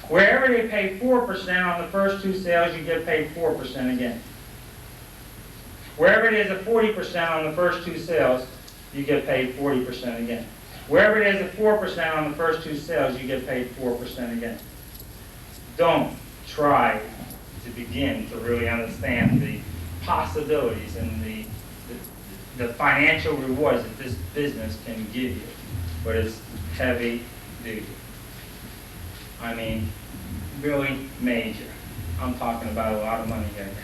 Wherever they pay 4% on the first 2 sales, you get paid 4% again. Wherever it is a 40% on the first 2 sales, you get paid 40% again. Wherever it is a 4% on the first 2 sales, you get paid 4% again. Don't try to begin to really understand the possibilities and the financial rewards that this business can give you, but it's heavy duty. I mean, really major. I'm talking about a lot of money here today.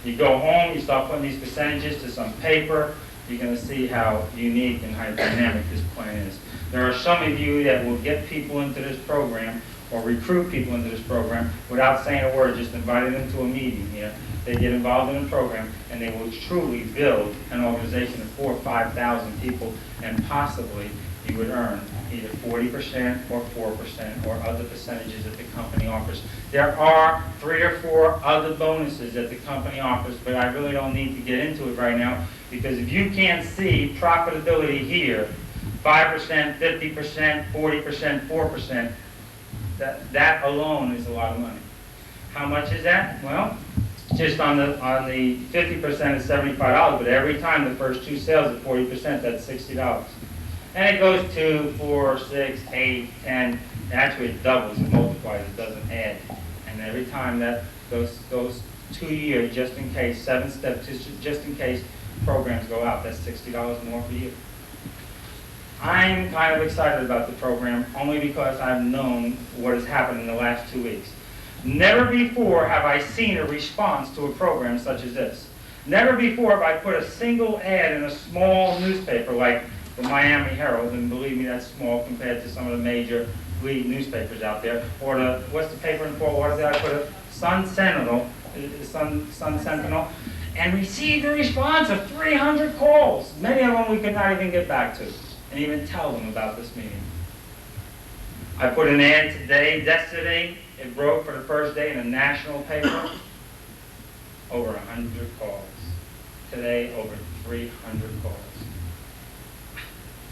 You go home, you start putting these percentages to some paper, you're going to see how unique and how dynamic this plan is. There are some of you that will get people into this program or recruit people into this program without saying a word, just inviting them to a meeting here. They get involved in the program and they will truly build an organization of 4,000 or 5,000 people, and possibly you would earn either 40% or 4% or other percentages that the company offers. There are 3 or 4 other bonuses that the company offers, but I really don't need to get into it right now, because if you can't see profitability here, 5%, 50%, 40%, 4%, that alone is a lot of money. How much is that? Well, just on the 50% is $75, but every time the first 2 sales at 40%, that's $60. And it goes 2, 4, 6, 8, 10. Actually, it doubles, it multiplies, it doesn't add. And every time that those 2 years, just in case, 7 steps, just in case programs go out, that's $60 more for you. I'm kind of excited about the program only because I've known what has happened in the last 2 weeks. Never before have I seen a response to a program such as this. Never before have I put a single ad in a small newspaper like the Miami Herald, and believe me, that's small compared to some of the major lead newspapers out there, or what's the paper in Fort Lauderdale? I put a Sun Sentinel, Sun Sentinel, and received a response of 300 calls. Many of them we could not even get back to, and even tell them about this meeting. I put an ad yesterday, it broke for the first day in a national paper, over 100 calls. Today, over 300 calls.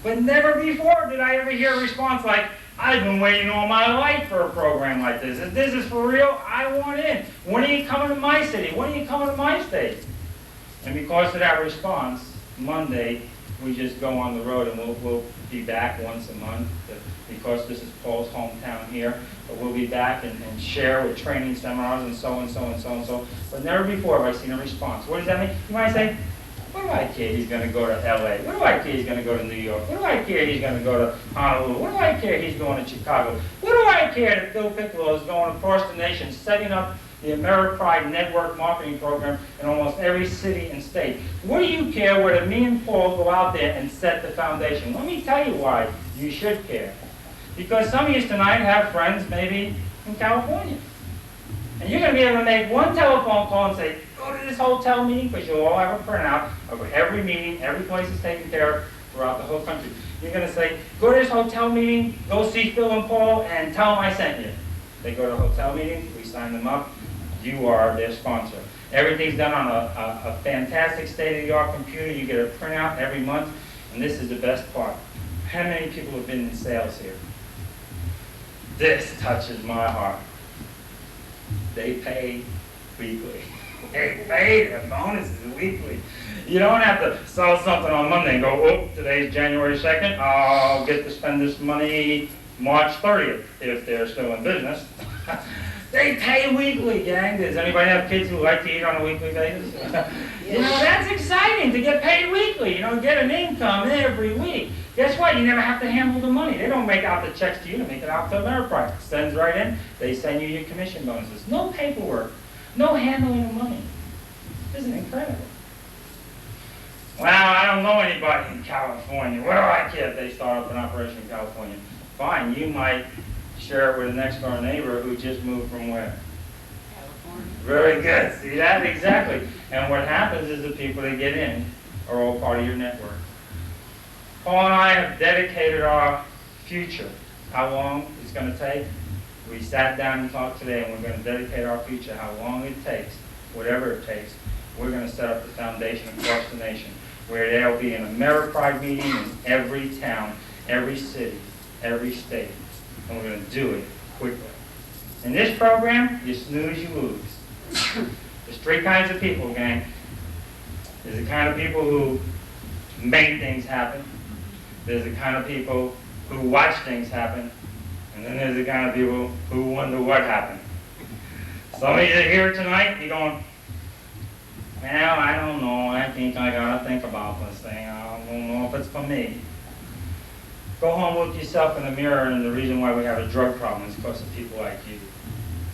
But never before did I ever hear a response like, I've been waiting all my life for a program like this. If this is for real, I want in. When are you coming to my city? When are you coming to my state? And because of that response, Monday, we just go on the road, and we'll be back once a month. Because this is Paul's hometown here, but we'll be back and share with training seminars and so and so and so and so. But never before have I seen a response. What does that mean? You might say, what do I care he's going to go to LA? What do I care he's going to go to New York? What do I care he's going to go to Honolulu? What do I care he's going to Chicago? What do I care that Phil Piccolo is going across the nation setting up the AmeriPride Network Marketing Program in almost every city and state? What do you care whether me and Paul go out there and set the foundation? Let me tell you why you should care. Because some of you tonight have friends maybe in California. And you're going to be able to make one telephone call and say, go to this hotel meeting, because you'll all have a printout of every meeting, every place is taken care of throughout the whole country. You're going to say, go to this hotel meeting, go see Phil and Paul, and tell them I sent you. They go to a hotel meeting, we sign them up, you are their sponsor. Everything's done on a fantastic state-of-the-art computer. You get a printout every month, and this is the best part. How many people have been in sales here? This touches my heart. They pay weekly. They pay their bonuses weekly. You don't have to sell something on Monday and go, oh, today's January 2nd, I'll get to spend this money March 30th, if they're still in business. They pay weekly, gang. Does anybody have kids who like to eat on a weekly basis? You know, that's exciting to get paid weekly. You know, get an income every week. Guess what? You never have to handle the money. They don't make out the checks to you. They make it out to AmeriPride. Sends right in. They send you your commission bonuses. No paperwork. No handling of money. Isn't it incredible? Well, I don't know anybody in California. What do I care if they start up an operation in California? Fine, you might share it with a next door neighbor who just moved from where? California. Very good. See that? Exactly. And what happens is the people that get in are all part of your network. Paul and I have dedicated our future. How long it's going to take? We sat down and talked today, and we're going to dedicate our future, how long it takes, whatever it takes. We're going to set up the foundation across the nation, where there will be an AmeriPride meeting in every town, every city, every state. And we're going to do it quickly. In this program, you snooze, you lose. There's three kinds of people, gang. There's the kind of people who make things happen. There's the kind of people who watch things happen. And then there's the kind of people who wonder what happened. Some of you are here tonight, you're going, well, I don't know. I think I gotta think about this thing. I don't know if it's for me. Go home, look yourself in the mirror, and the reason why we have a drug problem is because of people like you.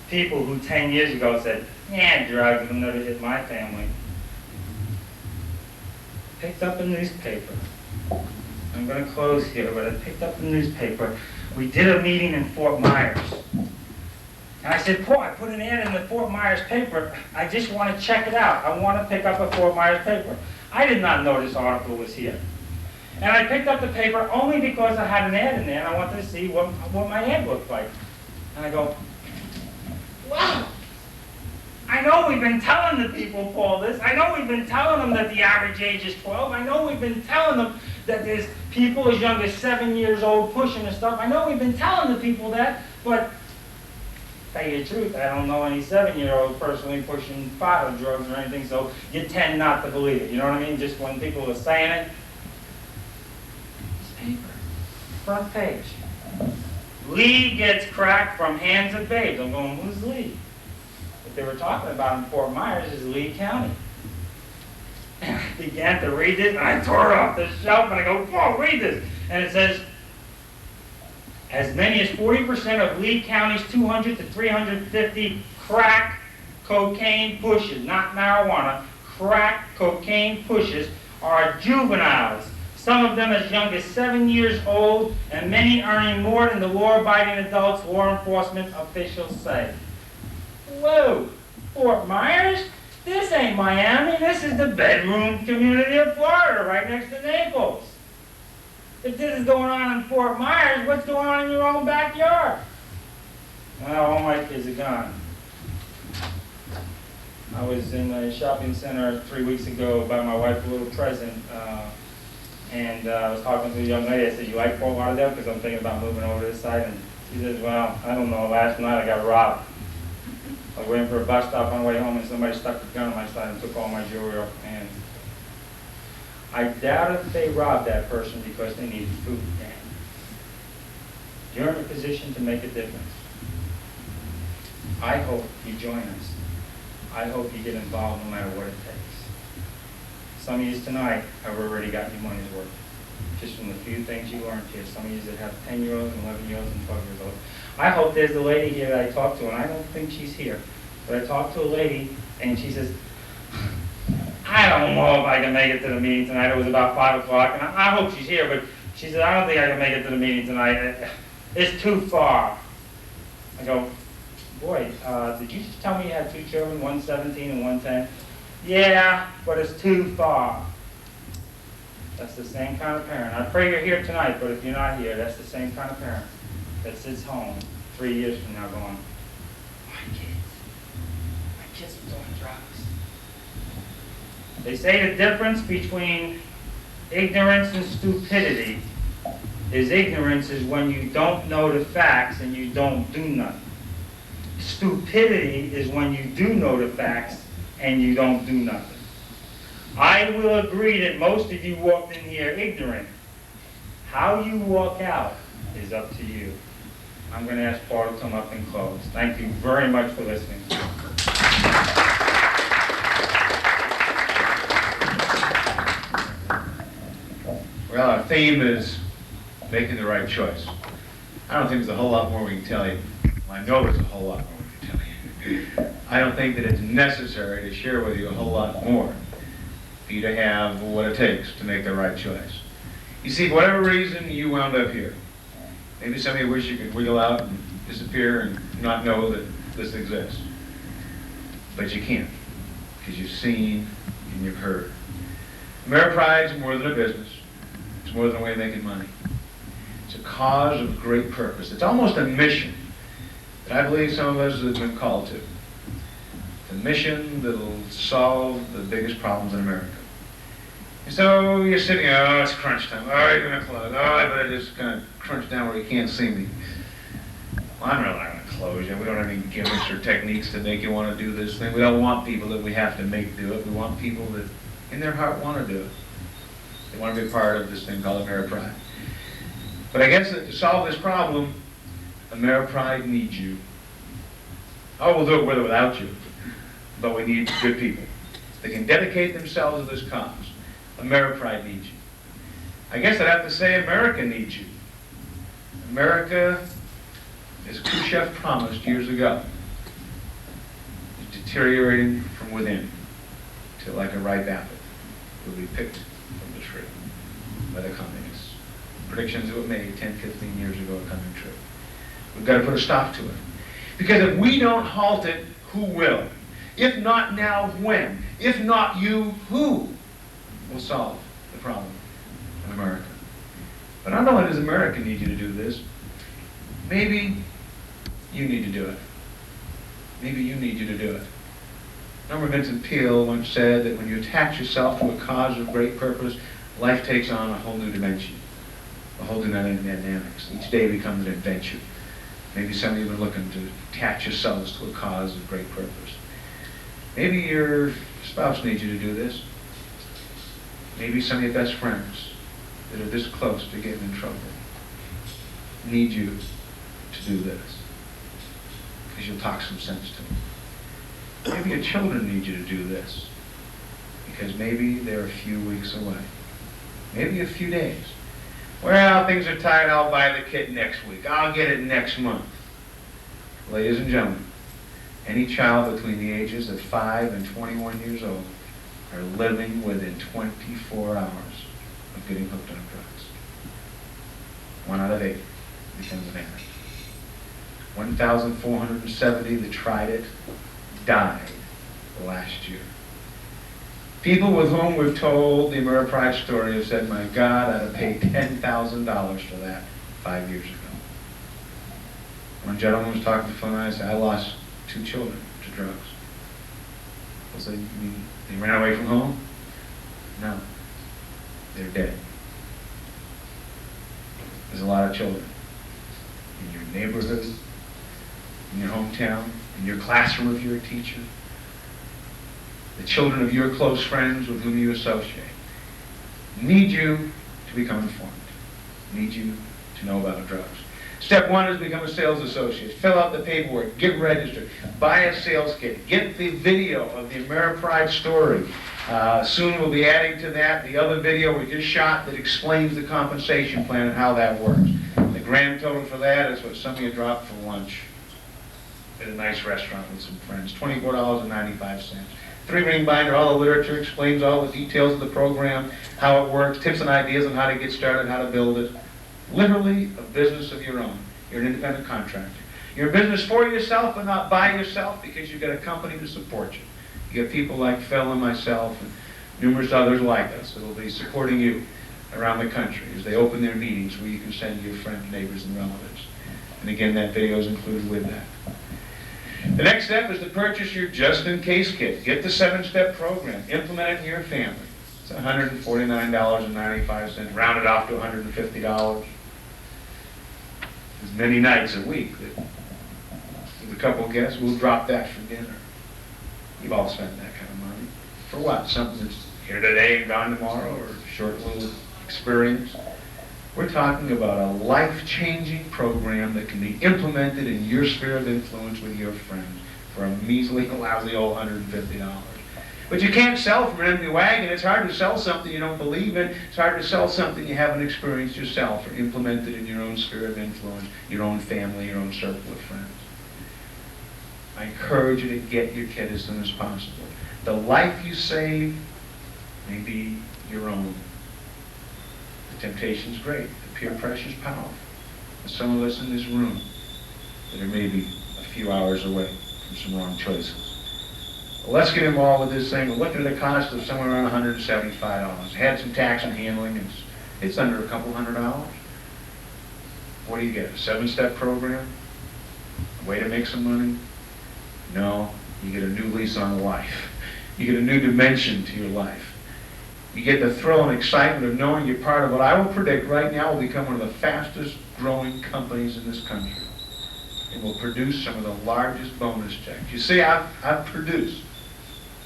People who 10 years ago said, yeah, drugs will never hit my family. Picked up a newspaper. I'm going to close here, but I picked up a newspaper. We did a meeting in Fort Myers. And I said, Paul, I put an ad in the Fort Myers paper. I just want to check it out. I want to pick up a Fort Myers paper. I did not know this article was here. And I picked up the paper only because I had an ad in there and I wanted to see what my ad looked like. And I go, wow. I know we've been telling the people, Paul, this. I know we've been telling them that the average age is 12. I know we've been telling them that there's people as young as 7 years old pushing the stuff. I know we've been telling the people that, but to tell you the truth, I don't know any 7-year-old personally pushing bottle drugs or anything, so you tend not to believe it. You know what I mean? Just when people are saying it. It's paper. Front page. Lee gets cracked from hands of babes. I'm going, who's Lee? What they were talking about in Fort Myers is Lee County. And I began to read it, and I tore it off the shelf, and I go, whoa, read this. And it says, as many as 40% of Lee County's 200 to 350 crack cocaine pushes, not marijuana, crack cocaine pushes, are juveniles. Some of them as young as 7 years old, and many earning more than the law-abiding adults law enforcement officials say. Whoa, Fort Myers? This ain't Miami. This is the bedroom community of Florida, right next to Naples. If this is going on in Fort Myers, what's going on in your own backyard? Well, all my kids are gone. I was in a shopping center 3 weeks ago buying my wife a little present, and I was talking to a young lady. I said, you like Fort Lauderdale? Because I'm thinking about moving over to this side. And she says, well, I don't know. Last night I got robbed. I was waiting for a bus stop on the way home, and somebody stuck a gun on my side and took all my jewelry off my hands. I doubt if they robbed that person because they needed food. Dan. You're in a position to make a difference. I hope you join us. I hope you get involved no matter what it takes. Some of you tonight have already got your money's worth, just from the few things you learned here. Some of you that have 10-year-olds and 11-year-olds and 12-year-olds. I hope there's a lady here that I talked to, and I don't think she's here, but I talked to a lady, and she says, I don't know if I can make it to the meeting tonight. It was about 5 o'clock, and I hope she's here, but she said, I don't think I can make it to the meeting tonight. It's too far. I go, boy, did you just tell me you had 2 children, one 17 and one 10? Yeah, but it's too far. That's the same kind of parent. I pray you're here tonight, but if you're not here, that's the same kind of parent that sits home 3 years from now going, my kids are doing drugs. They say the difference between ignorance and stupidity is ignorance is when you don't know the facts and you don't do nothing. Stupidity is when you do know the facts and you don't do nothing. I will agree that most of you walked in here ignorant. How you walk out is up to you. I'm going to ask Paul to come up and close. Thank you very much for listening. Well, our theme is making the right choice. I don't think there's a whole lot more we can tell you. Well, I know there's a whole lot more we can tell you. I don't think that it's necessary to share with you a whole lot more for you to have what it takes to make the right choice. You see, for whatever reason, you wound up here. Maybe some of you wish you could wiggle out and disappear and not know that this exists. But you can't, because you've seen and you've heard. Ameripride is more than a business. It's more than a way of making money. It's a cause of great purpose. It's almost a mission that I believe some of us have been called to. The mission that'll solve the biggest problems in America. And so you're sitting there, oh, it's crunch time. Oh, you're going to close. Oh, I better just kind of crunch down where you can't see me. Well, I'm really not going to closure. We don't have any gimmicks or techniques to make you want to do this thing. We don't want people that we have to make do it. We want people that, in their heart, want to do it. They want to be a part of this thing called AmeriPride. But I guess that to solve this problem, AmeriPride needs you. Oh, we'll do it with or without you. But we need good people. They can dedicate themselves to this cause. AmeriPride needs you. I guess I'd have to say America needs you. America, as Khrushchev promised years ago, is deteriorating from within till like a ripe apple will be picked from the tree by the communists. Predictions that were made 10, 15 years ago are coming true. We've got to put a stop to it. Because if we don't halt it, who will? If not now, when? If not you, who will solve the problem in America? But not only does America need you to do this, maybe you need to do it. Maybe you need you to do it. Remember Vincent Peale once said that when you attach yourself to a cause of great purpose, life takes on a whole new dimension, a whole new dynamics. Each day becomes an adventure. Maybe some of you have been looking to attach yourselves to a cause of great purpose. Maybe your spouse needs you to do this. Maybe some of your best friends that are this close to getting in trouble need you to do this, because you'll talk some sense to them. Maybe your children need you to do this, because maybe they're a few weeks away, maybe a few days. Well, things are tight, I'll buy the kit next week, I'll get it next month. Ladies and gentlemen, any child between the ages of 5 and 21 years old are living within 24 hours of getting hooked on drugs. 1 out of 8 becomes an addict. 1,470 that tried it died last year. People with whom we've told the AmeriPride story have said, my God, I'd have paid $10,000 for that 5 years ago. One gentleman was talking to Phil and I said, I lost 2 children to drugs. I said, they ran away from home? No. They're dead. There's a lot of children in your neighborhood, in your hometown, in your classroom if you're a teacher, the children of your close friends with whom you associate, need you to become informed, need you to know about drugs. Step 1 is become a sales associate. Fill out the paperwork, get registered, buy a sales kit, get the video of the AmeriPride story. Soon we'll be adding to that the other video we just shot that explains the compensation plan and how that works. The grand total for that is what some of you dropped for lunch at a nice restaurant with some friends, $24.95. 3-ring binder, all the literature, explains all the details of the program, how it works, tips and ideas on how to get started, how to build it. Literally a business of your own. You're an independent contractor. You're a business for yourself, but not by yourself, because you've got a company to support you. You get people like Phil and myself and numerous others like us that will be supporting you around the country as they open their meetings where you can send your friends, neighbors, and relatives. And again, that video is included with that. The next step is to purchase your just-in-case kit. Get the 7-step program. Implement it in your family. It's $149.95, rounded off to $150. There's many nights a week that, with a couple of guests, we'll drop that for dinner. You've all spent that kind of money. For what? Something that's here today and gone tomorrow, or a short little experience? We're talking about a life-changing program that can be implemented in your sphere of influence with your friends for a measly, lousy old $150. But you can't sell from an empty wagon. It's hard to sell something you don't believe in. It's hard to sell something you haven't experienced yourself or implemented in your own sphere of influence, your own family, your own circle of friends. I encourage you to get your kit as soon as possible. The life you save may be your own. The temptation's great. The peer pressure's powerful. There's some of us in this room that are maybe a few hours away from some wrong choices. Well, let's get involved with this thing. We're looking at a cost of somewhere around $175. Had some tax and handling. It's under a couple $100. What do you get? A 7-step program? A way to make some money? No. You get a new lease on life. You get a new dimension to your life. You get the thrill and excitement of knowing you're part of what I will predict right now will become one of the fastest growing companies in this country. and will produce some of the largest bonus checks. You see, I've produced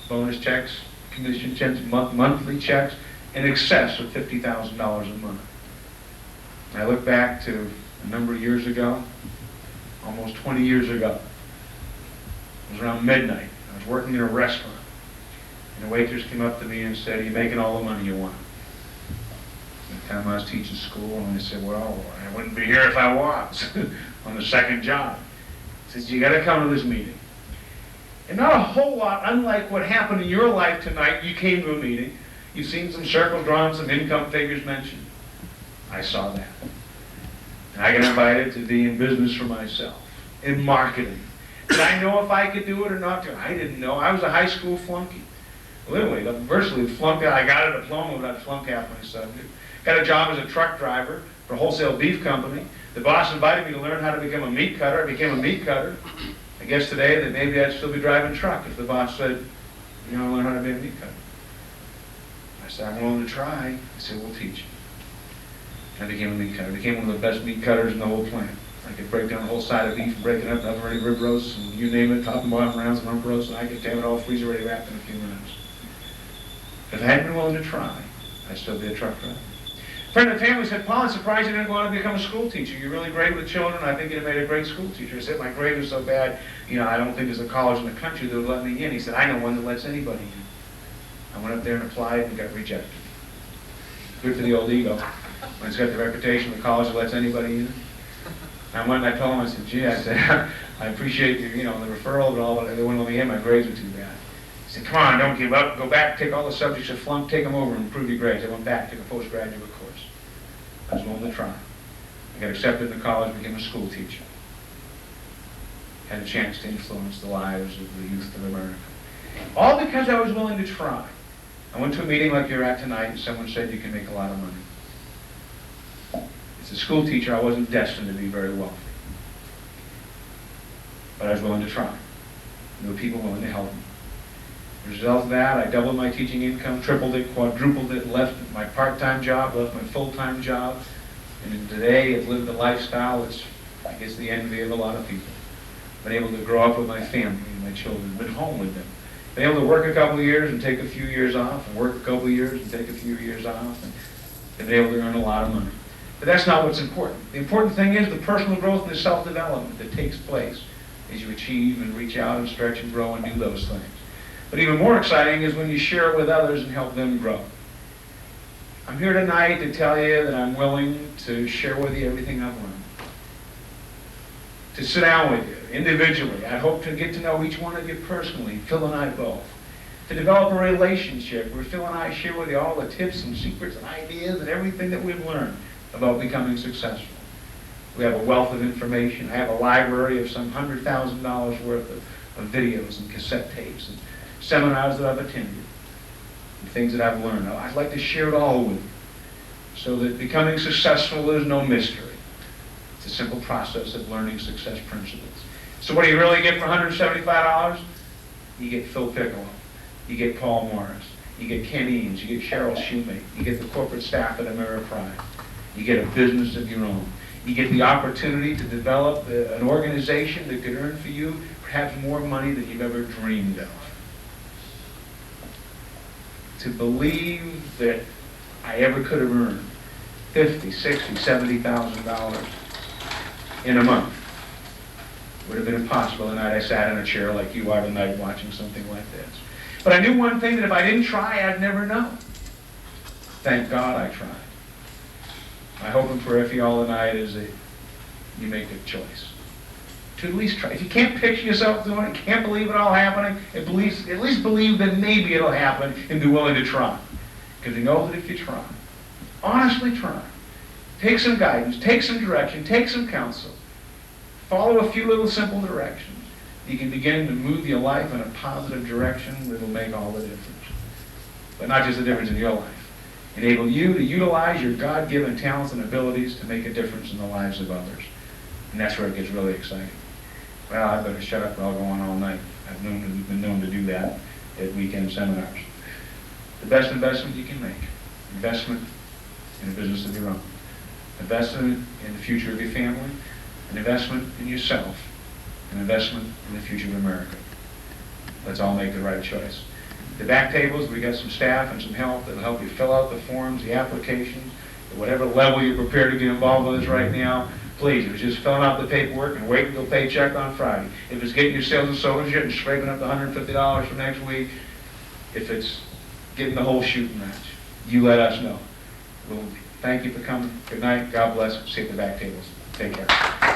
bonus checks, commission checks, monthly checks in excess of $50,000 a month. I look back to a number of years ago, almost 20 years ago. It was around midnight. I was working in a restaurant, and a waitress came up to me and said, "Are you making all the money you want?" At the time I was teaching school, and I said, "Well, I wouldn't be here if I was," on the second job. She says, "You got to come to this meeting." And not a whole lot, unlike what happened in your life tonight, you came to a meeting, you've seen some circles drawn, some income figures mentioned. I saw that. And I got invited to be in business for myself, in marketing. Did I know if I could do it or not? I didn't know. I was a high school flunky. Literally, virtually flunked out. I got a diploma, but I flunked half my subject. Got a job as a truck driver for a wholesale beef company. The boss invited me to learn how to become a meat cutter. I became a meat cutter. I guess today that maybe I'd still be driving truck if the boss said, "You want to learn how to be a meat cutter?" I said, "I'm willing to try." I said, "We'll teach you." I became a meat cutter. I became one of the best meat cutters in the whole plant. I could break down the whole side of beef and break it up, oven ready rib roasts, and you name it, top and bottom rounds and rump roasts, and I could have it all freezer ready wrapped in a few minutes. If I hadn't been willing to try, I'd still be a truck driver. A friend of the family said, "Paul, I'm surprised you didn't go on to become a school teacher. You're really great with children. I think you'd have made a great school teacher." I said, "My grade was so bad, I don't think there's a college in the country that would let me in." He said, "I know one that lets anybody in." I went up there and applied and got rejected. Good for the old ego. When it's got the reputation of a college that lets anybody in. I went and I told him, I said, "Gee," I said, "I appreciate the referral and all, but they wouldn't let me in. My grades were too bad." He said, "Come on, don't give up. Go back, take all the subjects you flunked, take them over and improve your grades." I went back, took a postgraduate course. I was willing to try. I got accepted in the college, became a school teacher. Had a chance to influence the lives of the youth of America. All because I was willing to try. I went to a meeting like you're at tonight, and someone said you can make a lot of money. As a school teacher, I wasn't destined to be very wealthy. But I was willing to try. There were people willing to help me. As a result of that, I doubled my teaching income, tripled it, quadrupled it, left my part-time job, left my full-time job, and today I've lived a lifestyle that's, I guess, the envy of a lot of people. Been able to grow up with my family and my children, been home with them. Been able to work a couple of years and take a few years off, and work a couple of years and take a few years off, and been able to earn a lot of money. But that's not what's important. The important thing is the personal growth and the self-development that takes place as you achieve and reach out and stretch and grow and do those things. But even more exciting is when you share it with others and help them grow. I'm here tonight to tell you that I'm willing to share with you everything I've learned. To sit down with you individually. I hope to get to know each one of you personally, Phil and I both. To develop a relationship where Phil and I share with you all the tips and secrets and ideas and everything that we've learned about becoming successful. We have a wealth of information. I have a library of some $100,000 worth of videos and cassette tapes and seminars that I've attended and things that I've learned. I'd like to share it all with you so that becoming successful is no mystery. It's a simple process of learning success principles. So what do you really get for $175? You get Phil Piccolo. You get Paul Morris. You get Ken Eames. You get Cheryl Shoemake. You get the corporate staff at Ameripride. You get a business of your own. You get the opportunity to develop an organization that could earn for you perhaps more money than you've ever dreamed of. To believe that I ever could have earned $50,000, $60,000, $70,000 in a month would have been impossible the night I sat in a chair like you are tonight watching something like this. But I knew one thing, that if I didn't try, I'd never know. Thank God I tried. My hope and prayer for you all tonight is that you make a choice to at least try. If you can't picture yourself doing it, can't believe it all happening, at least believe that maybe it'll happen and be willing to try. Because you know that if you try, honestly try, take some guidance, take some direction, take some counsel, follow a few little simple directions, you can begin to move your life in a positive direction that will make all the difference. But not just the difference in your life. Enable you to utilize your God-given talents and abilities to make a difference in the lives of others. And that's where it gets really exciting. Well, I better shut up or I'll go on all night. We've been known to do that at weekend seminars. The best investment you can make. Investment in a business of your own. Investment in the future of your family. An investment in yourself an investment in the future of America. Let's all make the right choice. The back tables, we got some staff and some help that'll help you fill out the forms, the applications, at whatever level you're prepared to get involved with us right now. Please, if it's just filling out the paperwork and waiting until paycheck on Friday. If it's getting your sales associate and scraping up the $150 for next week, if it's getting the whole shooting match, you let us know. We'll thank you for coming. Good night. God bless. See you at the back tables. Take care.